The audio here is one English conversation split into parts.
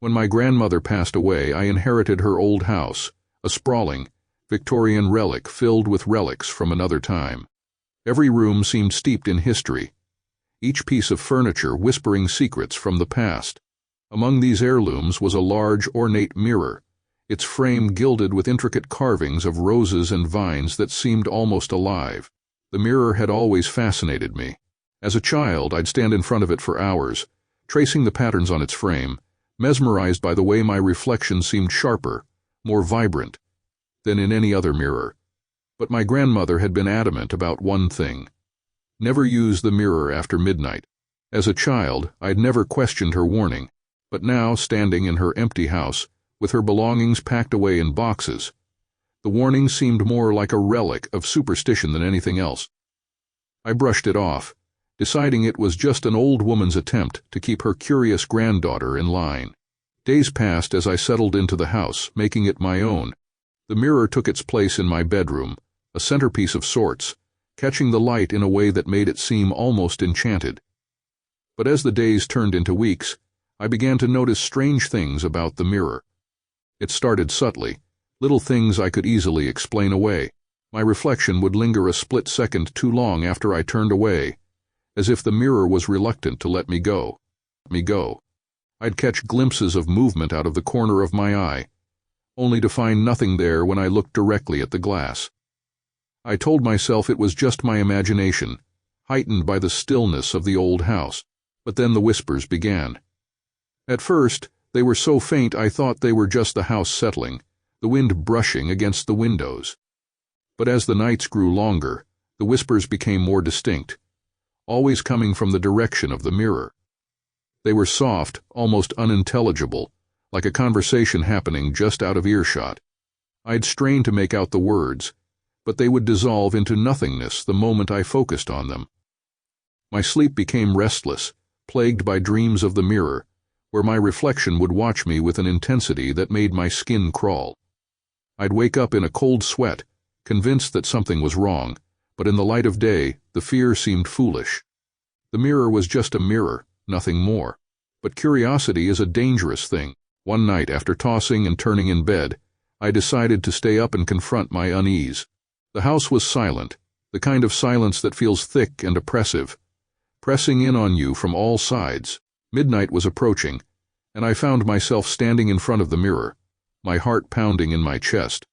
When my grandmother passed away, I inherited her old house, a sprawling, Victorian relic filled with relics from another time. Every room seemed steeped in history, each piece of furniture whispering secrets from the past. Among these heirlooms was a large, ornate mirror, its frame gilded with intricate carvings of roses and vines that seemed almost alive. The mirror had always fascinated me. As a child, I'd stand in front of it for hours, tracing the patterns on its frame, mesmerized by the way my reflection seemed sharper, more vibrant, than in any other mirror. But my grandmother had been adamant about one thing: never use the mirror after midnight. As a child, I'd never questioned her warning, but now, standing in her empty house, with her belongings packed away in boxes, the warning seemed more like a relic of superstition than anything else. I brushed it off, deciding it was just an old woman's attempt to keep her curious granddaughter in line. Days passed as I settled into the house, making it my own. The mirror took its place in my bedroom, a centerpiece of sorts, catching the light in a way that made it seem almost enchanted. But as the days turned into weeks, I began to notice strange things about the mirror. It started subtly, little things I could easily explain away. My reflection would linger a split second too long after I turned away, as if the mirror was reluctant to let me go. I'd catch glimpses of movement out of the corner of my eye, only to find nothing there when I looked directly at the glass. I told myself it was just my imagination, heightened by the stillness of the old house. But then the whispers began. At first, they were so faint I thought they were just the house settling, the wind brushing against the windows. But as the nights grew longer, the whispers became more distinct, always coming from the direction of the mirror. They were soft, almost unintelligible, like a conversation happening just out of earshot. I'd strain to make out the words, but they would dissolve into nothingness the moment I focused on them. My sleep became restless, plagued by dreams of the mirror, where my reflection would watch me with an intensity that made my skin crawl. I'd wake up in a cold sweat, convinced that something was wrong, but in the light of day, the fear seemed foolish. The mirror was just a mirror, nothing more. But curiosity is a dangerous thing. One night, after tossing and turning in bed, I decided to stay up and confront my unease. The house was silent, the kind of silence that feels thick and oppressive, pressing in on you from all sides. Midnight was approaching, and I found myself standing in front of the mirror, my heart pounding in my chest.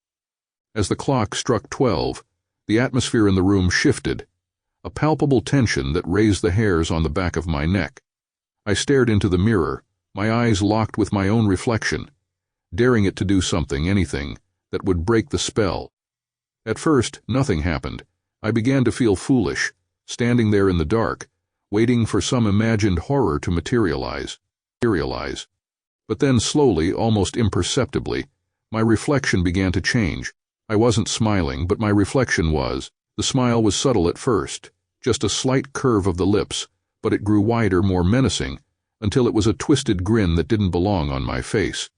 As the clock struck 12, the atmosphere in the room shifted, a palpable tension that raised the hairs on the back of my neck. I stared into the mirror, my eyes locked with my own reflection, daring it to do something, anything, that would break the spell. At first, nothing happened. I began to feel foolish, standing there in the dark, waiting for some imagined horror to materialize. But then slowly, almost imperceptibly, my reflection began to change. I wasn't smiling, but my reflection was. The smile was subtle at first, just a slight curve of the lips, but it grew wider, more menacing, until it was a twisted grin that didn't belong on my face.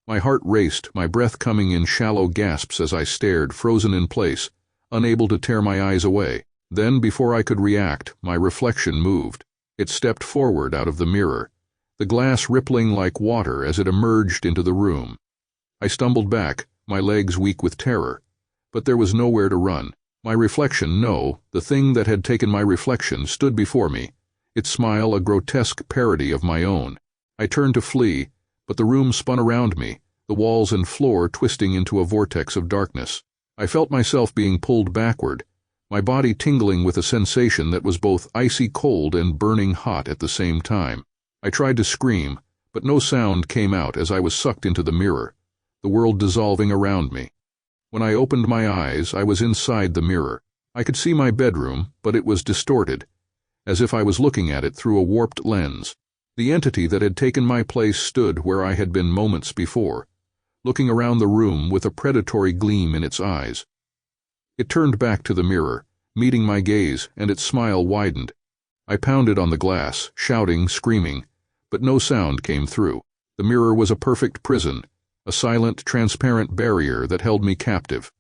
My heart raced, my breath coming in shallow gasps as I stared, frozen in place, unable to tear my eyes away. Then, before I could react, my reflection moved. It stepped forward out of the mirror, the glass rippling like water as it emerged into the room. I stumbled back, my legs weak with terror, but there was nowhere to run. My reflection, no, the thing that had taken my reflection, stood before me, its smile a grotesque parody of my own. I turned to flee, but the room spun around me, the walls and floor twisting into a vortex of darkness. I felt myself being pulled backward, my body tingling with a sensation that was both icy cold and burning hot at the same time. I tried to scream, but no sound came out as I was sucked into the mirror, the world dissolving around me. When I opened my eyes, I was inside the mirror. I could see my bedroom, but it was distorted, as if I was looking at it through a warped lens. The entity that had taken my place stood where I had been moments before, looking around the room with a predatory gleam in its eyes. It turned back to the mirror, meeting my gaze, and its smile widened. I pounded on the glass, shouting, screaming, but no sound came through. The mirror was a perfect prison, a silent, transparent barrier that held me captive.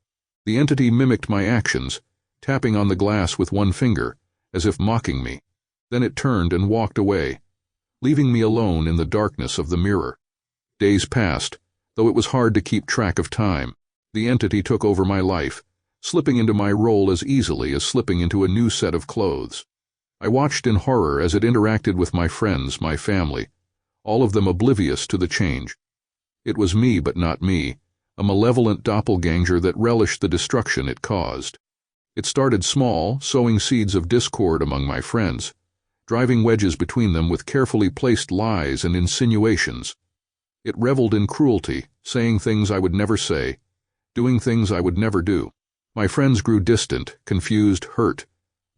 The entity mimicked my actions, tapping on the glass with one finger, as if mocking me. Then it turned and walked away, leaving me alone in the darkness of the mirror. Days passed, though it was hard to keep track of time. The entity took over my life, slipping into my role as easily as slipping into a new set of clothes. I watched in horror as it interacted with my friends, my family, all of them oblivious to the change. It was me but not me, a malevolent doppelganger that relished the destruction it caused. It started small, sowing seeds of discord among my friends, driving wedges between them with carefully placed lies and insinuations. It reveled in cruelty, saying things I would never say, doing things I would never do. My friends grew distant, confused, hurt,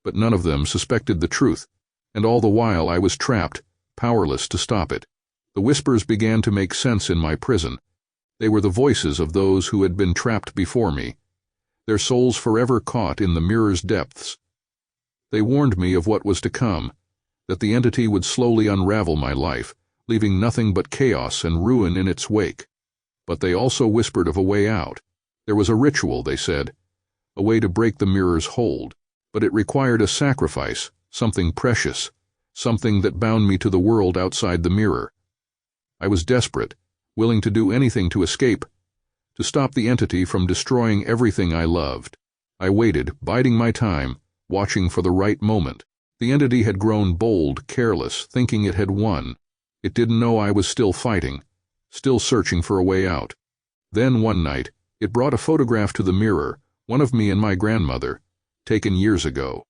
but none of them suspected the truth, and all the while I was trapped, powerless to stop it. The whispers began to make sense in my prison. They were the voices of those who had been trapped before me, their souls forever caught in the mirror's depths. They warned me of what was to come, that the entity would slowly unravel my life, leaving nothing but chaos and ruin in its wake. But they also whispered of a way out. There was a ritual, they said, a way to break the mirror's hold, but it required a sacrifice, something precious, something that bound me to the world outside the mirror. I was desperate, willing to do anything to escape, to stop the entity from destroying everything I loved. I waited, biding my time, watching for the right moment. The entity had grown bold, careless, thinking it had won. It didn't know I was still fighting, still searching for a way out. Then one night, it brought a photograph to the mirror, one of me and my grandmother, taken years ago.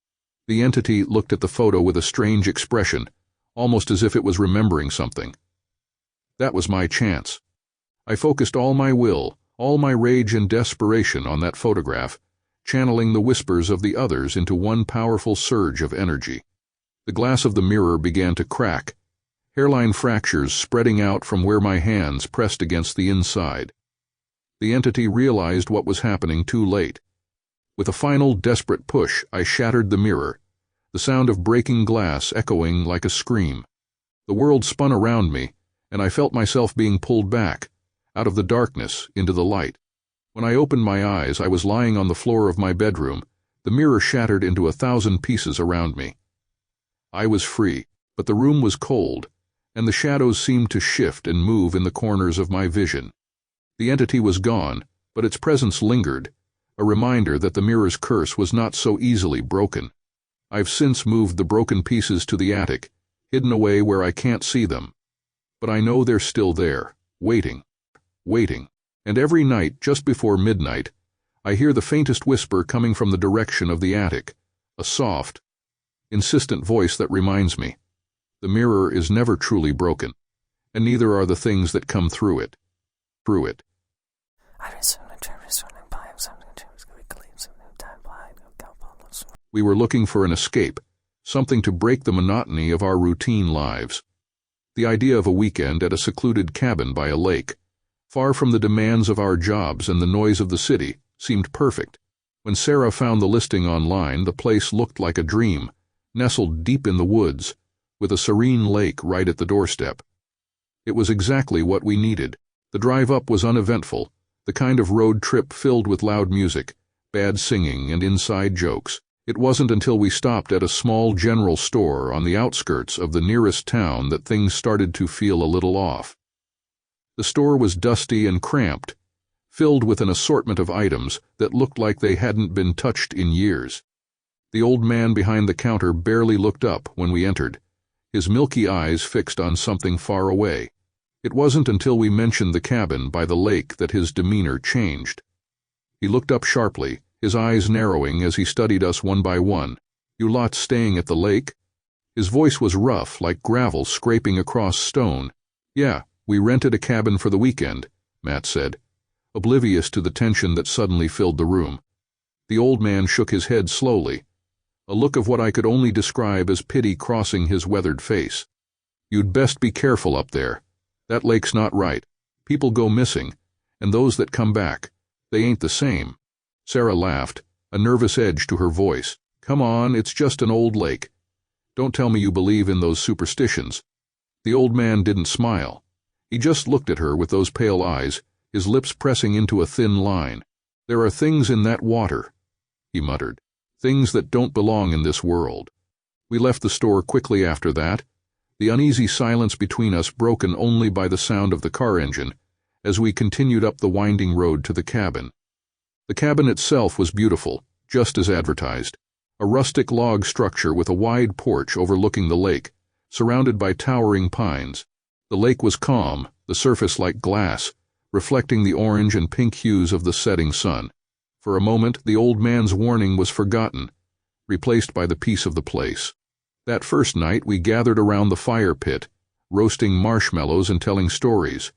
The entity looked at the photo with a strange expression, almost as if it was remembering something. That was my chance. I focused all my will, all my rage and desperation on that photograph, channeling the whispers of the others into one powerful surge of energy. The glass of the mirror began to crack, hairline fractures spreading out from where my hands pressed against the inside. The entity realized what was happening too late. With a final desperate push, I shattered the mirror, the sound of breaking glass echoing like a scream. The world spun around me, and I felt myself being pulled back, out of the darkness into the light. When I opened my eyes, I was lying on the floor of my bedroom, the mirror shattered into 1,000 pieces around me. I was free, but the room was cold, and the shadows seemed to shift and move in the corners of my vision. The entity was gone, but its presence lingered, a reminder that the mirror's curse was not so easily broken. I've since moved the broken pieces to the attic, hidden away where I can't see them. But I know they're still there, waiting, and every night, just before midnight, I hear the faintest whisper coming from the direction of the attic, a soft, insistent voice that reminds me, the mirror is never truly broken, and neither are the things that come through it. We were looking for an escape, something to break the monotony of our routine lives. The idea of a weekend at a secluded cabin by a lake, far from the demands of our jobs and the noise of the city, seemed perfect. When Sarah found the listing online, the place looked like a dream, nestled deep in the woods, with a serene lake right at the doorstep. It was exactly what we needed. The drive up was uneventful, the kind of road trip filled with loud music, bad singing, and inside jokes. It wasn't until we stopped at a small general store on the outskirts of the nearest town that things started to feel a little off. The store was dusty and cramped, filled with an assortment of items that looked like they hadn't been touched in years. The old man behind the counter barely looked up when we entered, his milky eyes fixed on something far away. It wasn't until we mentioned the cabin by the lake that his demeanor changed. He looked up sharply, his eyes narrowing as he studied us one by one. "You lot staying at the lake?" His voice was rough, like gravel scraping across stone. "Yeah, we rented a cabin for the weekend," Matt said, oblivious to the tension that suddenly filled the room. The old man shook his head slowly, a look of what I could only describe as pity crossing his weathered face. "You'd best be careful up there. That lake's not right. People go missing, and those that come back, they ain't the same." Sarah laughed, a nervous edge to her voice. "Come on, it's just an old lake. Don't tell me you believe in those superstitions." The old man didn't smile. He just looked at her with those pale eyes, his lips pressing into a thin line. "There are things in that water," he muttered, "things that don't belong in this world." We left the store quickly after that, the uneasy silence between us broken only by the sound of the car engine as we continued up the winding road to the cabin. The cabin itself was beautiful, just as advertised. A rustic log structure with a wide porch overlooking the lake, surrounded by towering pines. The lake was calm, the surface like glass, reflecting the orange and pink hues of the setting sun. For a moment, the old man's warning was forgotten, replaced by the peace of the place. That first night, we gathered around the fire pit, roasting marshmallows and telling stories,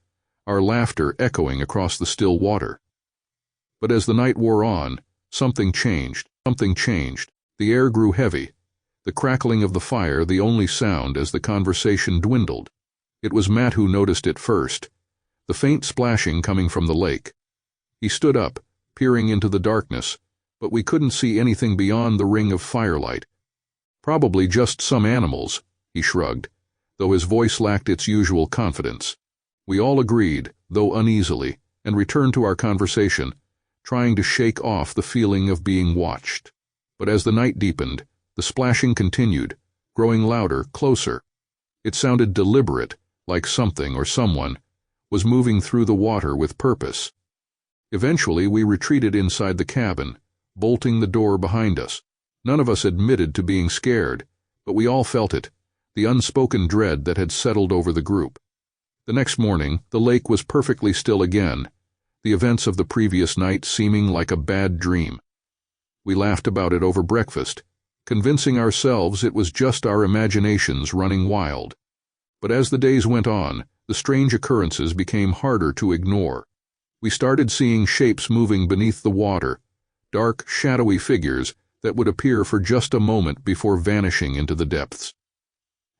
our laughter echoing across the still water. But as the night wore on, something changed. The air grew heavy, the crackling of the fire the only sound as the conversation dwindled. It was Matt who noticed it first, the faint splashing coming from the lake. He stood up, peering into the darkness, but we couldn't see anything beyond the ring of firelight. Probably just some animals, he shrugged, though his voice lacked its usual confidence. We all agreed, though uneasily, and returned to our conversation, trying to shake off the feeling of being watched. But as the night deepened, the splashing continued, growing louder, closer. It sounded deliberate, like something or someone was moving through the water with purpose. Eventually, we retreated inside the cabin, bolting the door behind us. None of us admitted to being scared, but we all felt it, the unspoken dread that had settled over the group. The next morning, the lake was perfectly still again, the events of the previous night seeming like a bad dream. We laughed about it over breakfast, convincing ourselves it was just our imaginations running wild. But as the days went on, the strange occurrences became harder to ignore. We started seeing shapes moving beneath the water, dark, shadowy figures that would appear for just a moment before vanishing into the depths.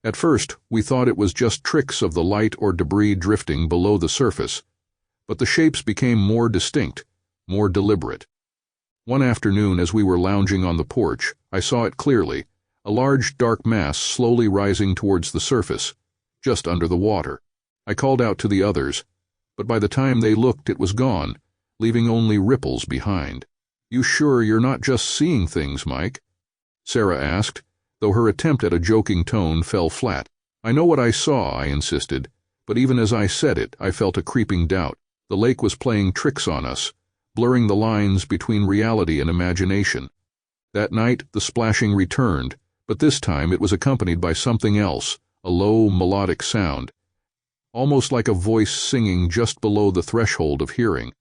At first, we thought it was just tricks of the light or debris drifting below the surface, but the shapes became more distinct, more deliberate. One afternoon, as we were lounging on the porch, I saw it clearly, a large dark mass slowly rising towards the surface, just under the water. I called out to the others, but by the time they looked it was gone, leaving only ripples behind. "You sure you're not just seeing things, Mike?" Sarah asked, though her attempt at a joking tone fell flat. "I know what I saw," I insisted, but even as I said it, I felt a creeping doubt. The lake was playing tricks on us, blurring the lines between reality and imagination. That night, the splashing returned, but this time it was accompanied by something else, a low, melodic sound, almost like a voice singing just below the threshold of hearing.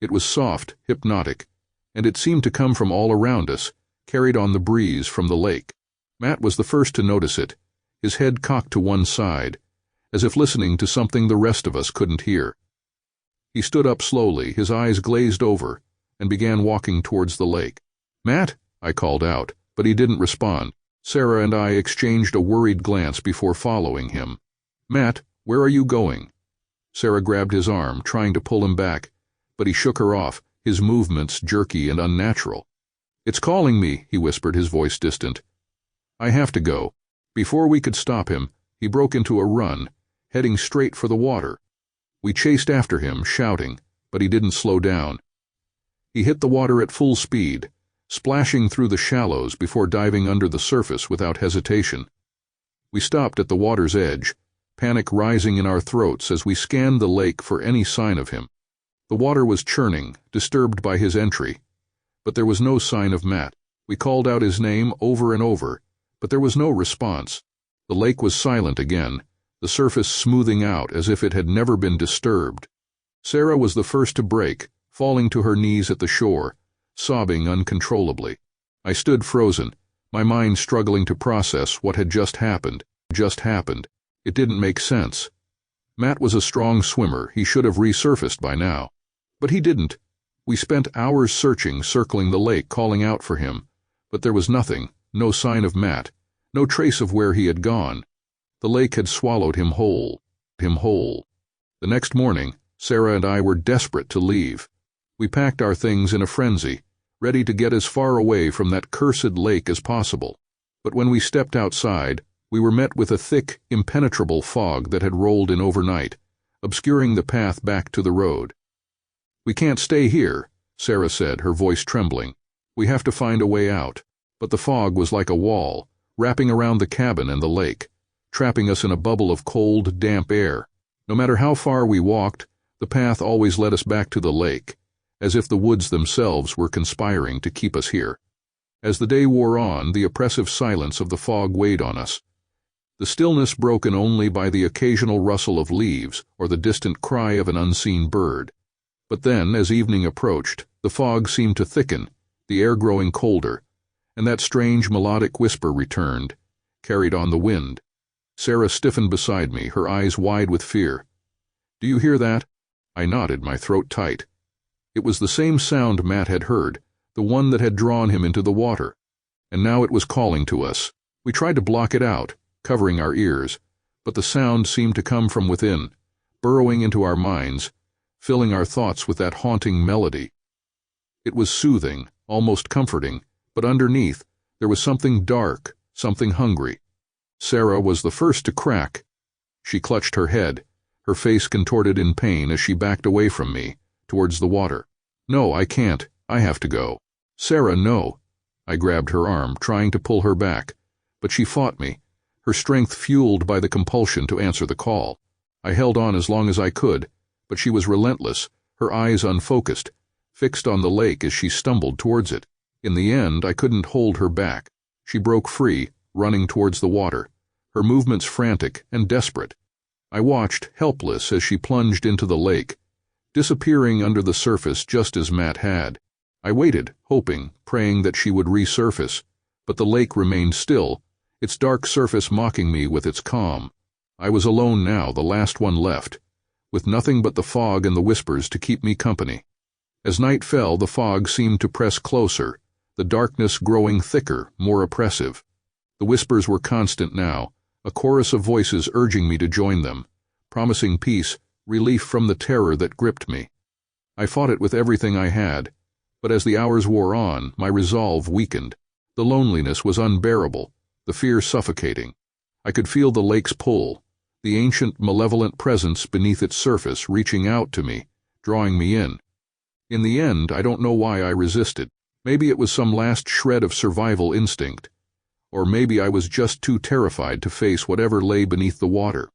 It was soft, hypnotic, and it seemed to come from all around us, carried on the breeze from the lake. Matt was the first to notice it, his head cocked to one side, as if listening to something the rest of us couldn't hear. He stood up slowly, his eyes glazed over, and began walking towards the lake. "Matt," I called out, but he didn't respond. Sarah and I exchanged a worried glance before following him. "Matt, where are you going?" Sarah grabbed his arm, trying to pull him back, but he shook her off, his movements jerky and unnatural. "It's calling me," he whispered, his voice distant. "I have to go." Before we could stop him, he broke into a run, heading straight for the water. We chased after him, shouting, but he didn't slow down. He hit the water at full speed, splashing through the shallows before diving under the surface without hesitation. We stopped at the water's edge, panic rising in our throats as we scanned the lake for any sign of him. The water was churning, disturbed by his entry, but there was no sign of Matt. We called out his name over and over, but there was no response. The lake was silent again, the surface smoothing out as if it had never been disturbed. Sarah was the first to break, falling to her knees at the shore, sobbing uncontrollably. I stood frozen, my mind struggling to process what had just happened. It didn't make sense. Matt was a strong swimmer, he should have resurfaced by now. But he didn't. We spent hours searching, circling the lake, calling out for him, but there was nothing, no sign of Matt, no trace of where he had gone. The lake had swallowed him whole. The next morning, Sarah and I were desperate to leave. We packed our things in a frenzy, ready to get as far away from that cursed lake as possible. But when we stepped outside, we were met with a thick, impenetrable fog that had rolled in overnight, obscuring the path back to the road. "We can't stay here," Sarah said, her voice trembling. "We have to find a way out." But the fog was like a wall, wrapping around the cabin and the lake, trapping us in a bubble of cold, damp air. No matter how far we walked, the path always led us back to the lake, as if the woods themselves were conspiring to keep us here. As the day wore on, the oppressive silence of the fog weighed on us, the stillness broken only by the occasional rustle of leaves or the distant cry of an unseen bird. But then, as evening approached, the fog seemed to thicken, the air growing colder, and that strange melodic whisper returned, carried on the wind. Sarah stiffened beside me, her eyes wide with fear. "Do you hear that?" I nodded, my throat tight. It was the same sound Matt had heard, the one that had drawn him into the water, and now it was calling to us. We tried to block it out, covering our ears, but the sound seemed to come from within, burrowing into our minds, filling our thoughts with that haunting melody. It was soothing, almost comforting, but underneath there was something dark, something hungry. Sarah was the first to crack. She clutched her head, her face contorted in pain as she backed away from me, towards the water. "No, I can't. I have to go." "Sarah, no." I grabbed her arm, trying to pull her back, but she fought me, her strength fueled by the compulsion to answer the call. I held on as long as I could, but she was relentless, her eyes unfocused, fixed on the lake as she stumbled towards it. In the end, I couldn't hold her back. She broke free, running towards the water, her movements frantic and desperate. I watched, helpless, as she plunged into the lake, disappearing under the surface just as Matt had. I waited, hoping, praying that she would resurface, but the lake remained still, its dark surface mocking me with its calm. I was alone now, the last one left, with nothing but the fog and the whispers to keep me company. As night fell, the fog seemed to press closer, the darkness growing thicker, more oppressive. The whispers were constant now, a chorus of voices urging me to join them, promising peace, relief from the terror that gripped me. I fought it with everything I had, but as the hours wore on, my resolve weakened. The loneliness was unbearable, the fear suffocating. I could feel the lake's pull, the ancient, malevolent presence beneath its surface reaching out to me, drawing me in. In the end, I don't know why I resisted. Maybe it was some last shred of survival instinct, or maybe I was just too terrified to face whatever lay beneath the water.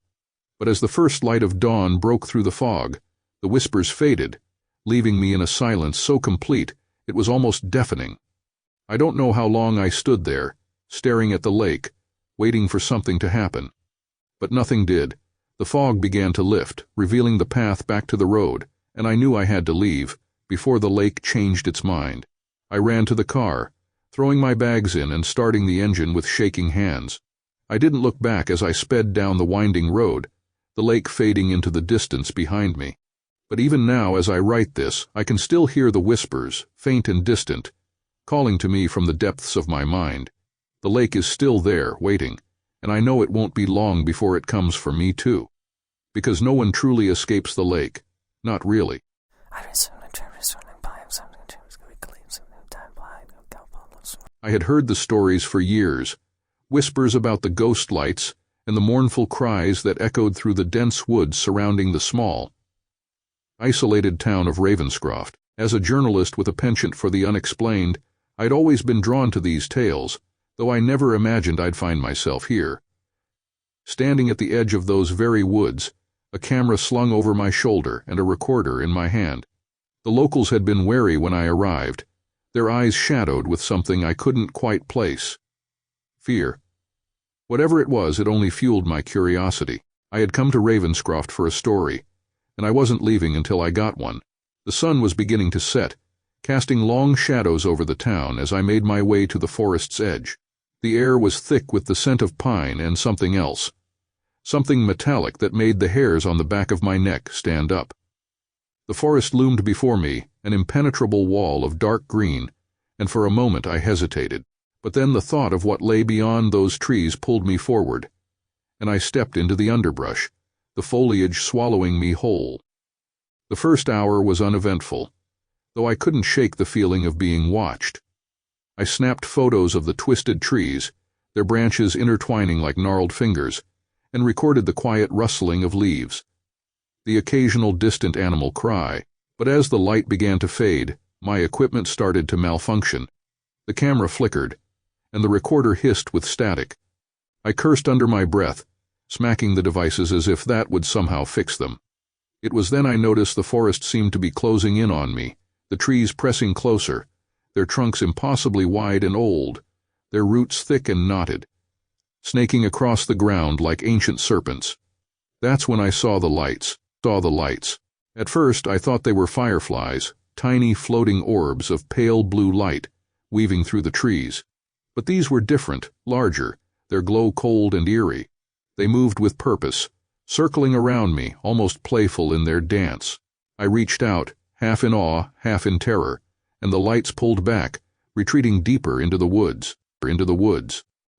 But as the first light of dawn broke through the fog, the whispers faded, leaving me in a silence so complete it was almost deafening. I don't know how long I stood there, staring at the lake, waiting for something to happen. But nothing did. The fog began to lift, revealing the path back to the road, and I knew I had to leave, before the lake changed its mind. I ran to the car, throwing my bags in and starting the engine with shaking hands. I didn't look back as I sped down the winding road, the lake fading into the distance behind me. But even now, as I write this, I can still hear the whispers, faint and distant, calling to me from the depths of my mind. The lake is still there, waiting, and I know it won't be long before it comes for me too. Because no one truly escapes the lake. Not really. I had heard the stories for years, whispers about the ghost lights and the mournful cries that echoed through the dense woods surrounding the small, isolated town of Ravenscroft. As a journalist with a penchant for the unexplained, I'd always been drawn to these tales, though I never imagined I'd find myself here. Standing at the edge of those very woods, a camera slung over my shoulder and a recorder in my hand. The locals had been wary when I arrived, their eyes shadowed with something I couldn't quite place. Fear. Whatever it was, it only fueled my curiosity. I had come to Ravenscroft for a story, and I wasn't leaving until I got one. The sun was beginning to set, casting long shadows over the town as I made my way to the forest's edge. The air was thick with the scent of pine and something else, something metallic that made the hairs on the back of my neck stand up. The forest loomed before me, an impenetrable wall of dark green, and for a moment I hesitated. But then the thought of what lay beyond those trees pulled me forward, and I stepped into the underbrush, the foliage swallowing me whole. The first hour was uneventful, though I couldn't shake the feeling of being watched. I snapped photos of the twisted trees, their branches intertwining like gnarled fingers, and recorded the quiet rustling of leaves, the occasional distant animal cry. But as the light began to fade, my equipment started to malfunction. The camera flickered, and the recorder hissed with static. I cursed under my breath, smacking the devices as if that would somehow fix them. It was then I noticed the forest seemed to be closing in on me, the trees pressing closer, their trunks impossibly wide and old, their roots thick and knotted, snaking across the ground like ancient serpents. That's when I saw the lights. At first I thought they were fireflies, tiny floating orbs of pale blue light, weaving through the trees. But these were different, larger, their glow cold and eerie. They moved with purpose, circling around me, almost playful in their dance. I reached out, half in awe, half in terror, and the lights pulled back, retreating deeper into the woods.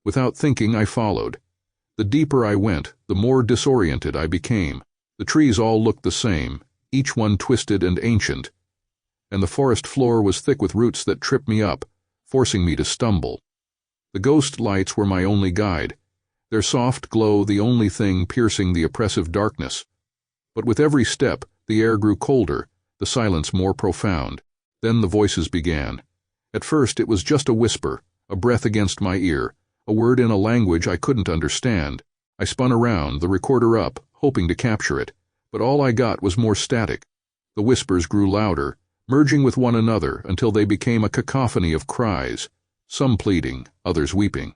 Without thinking, I followed. The deeper I went, the more disoriented I became. The trees all looked the same, each one twisted and ancient, and the forest floor was thick with roots that tripped me up, forcing me to stumble. The ghost lights were my only guide, their soft glow the only thing piercing the oppressive darkness. But with every step, the air grew colder, the silence more profound. Then the voices began. At first it was just a whisper, a breath against my ear, a word in a language I couldn't understand. I spun around, the recorder up, hoping to capture it, but all I got was more static. The whispers grew louder, merging with one another until they became a cacophony of cries, some pleading, others weeping.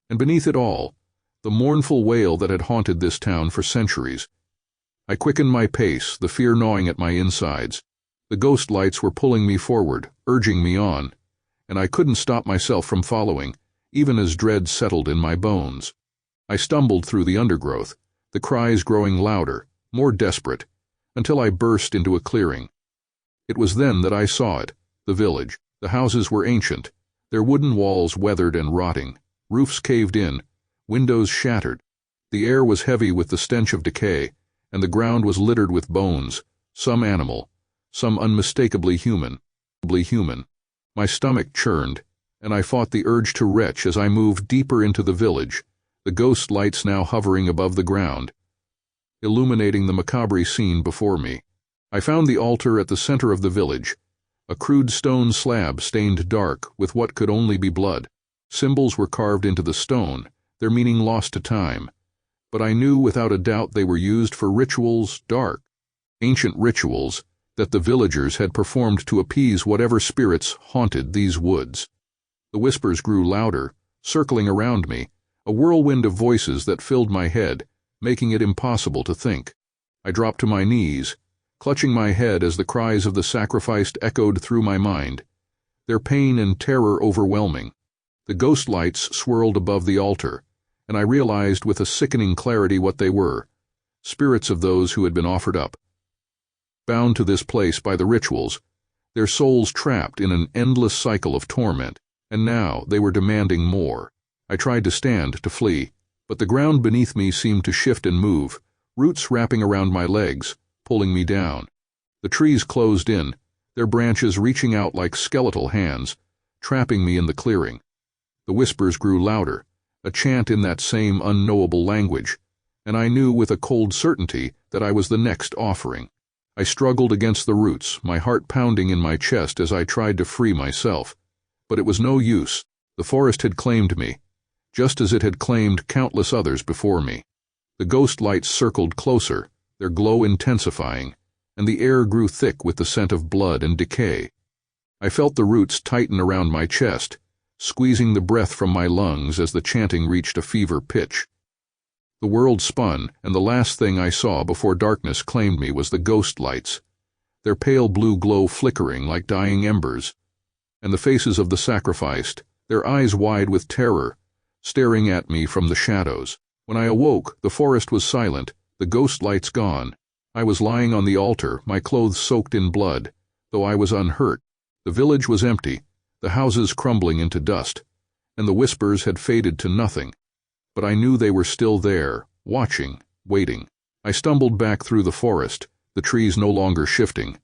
And beneath it all, the mournful wail that had haunted this town for centuries. I quickened my pace, the fear gnawing at my insides. The ghost lights were pulling me forward, urging me on, and I couldn't stop myself from following, even as dread settled in my bones. I stumbled through the undergrowth, the cries growing louder, more desperate, until I burst into a clearing. It was then that I saw it, the village. The houses were ancient, their wooden walls weathered and rotting, roofs caved in, windows shattered. The air was heavy with the stench of decay, and the ground was littered with bones, some animal, some unmistakably human. My stomach churned, and I fought the urge to retch as I moved deeper into the village, the ghost lights now hovering above the ground, illuminating the macabre scene before me. I found the altar at the center of the village, a crude stone slab stained dark with what could only be blood. Symbols were carved into the stone, their meaning lost to time, but I knew without a doubt they were used for rituals, dark, ancient rituals that the villagers had performed to appease whatever spirits haunted these woods. The whispers grew louder, circling around me, a whirlwind of voices that filled my head, making it impossible to think. I dropped to my knees, clutching my head as the cries of the sacrificed echoed through my mind, their pain and terror overwhelming. The ghost lights swirled above the altar, and I realized with a sickening clarity what they were, spirits of those who had been offered up. Bound to this place by the rituals, their souls trapped in an endless cycle of torment, and now they were demanding more. I tried to stand, to flee, but the ground beneath me seemed to shift and move, roots wrapping around my legs, pulling me down. The trees closed in, their branches reaching out like skeletal hands, trapping me in the clearing. The whispers grew louder, a chant in that same unknowable language, and I knew with a cold certainty that I was the next offering. I struggled against the roots, my heart pounding in my chest as I tried to free myself. But it was no use. The forest had claimed me, just as it had claimed countless others before me. The ghost lights circled closer, their glow intensifying, and the air grew thick with the scent of blood and decay. I felt the roots tighten around my chest, squeezing the breath from my lungs as the chanting reached a fever pitch. The world spun, and the last thing I saw before darkness claimed me was the ghost lights, their pale blue glow flickering like dying embers, and the faces of the sacrificed, their eyes wide with terror, staring at me from the shadows. When I awoke, the forest was silent, the ghost lights gone. I was lying on the altar, my clothes soaked in blood, though I was unhurt. The village was empty, the houses crumbling into dust, and the whispers had faded to nothing. But I knew they were still there, watching, waiting. I stumbled back through the forest, the trees no longer shifting,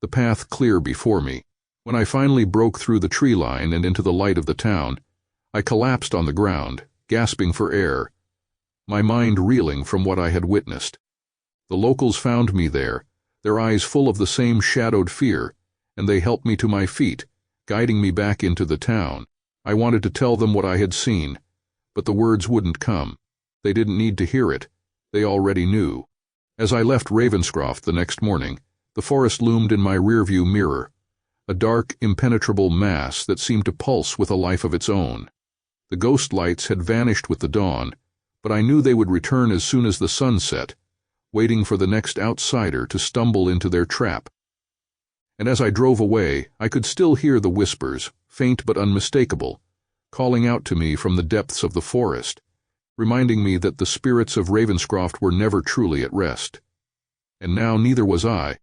the path clear before me. When I finally broke through the tree line and into the light of the town, I collapsed on the ground, gasping for air, my mind reeling from what I had witnessed. The locals found me there, their eyes full of the same shadowed fear, and they helped me to my feet, guiding me back into the town. I wanted to tell them what I had seen, but the words wouldn't come. They didn't need to hear it. They already knew. As I left Ravenscroft the next morning, the forest loomed in my rearview mirror, a dark, impenetrable mass that seemed to pulse with a life of its own. The ghost lights had vanished with the dawn, but I knew they would return as soon as the sun set, waiting for the next outsider to stumble into their trap. And as I drove away, I could still hear the whispers, faint but unmistakable, calling out to me from the depths of the forest, reminding me that the spirits of Ravenscroft were never truly at rest. And now neither was I.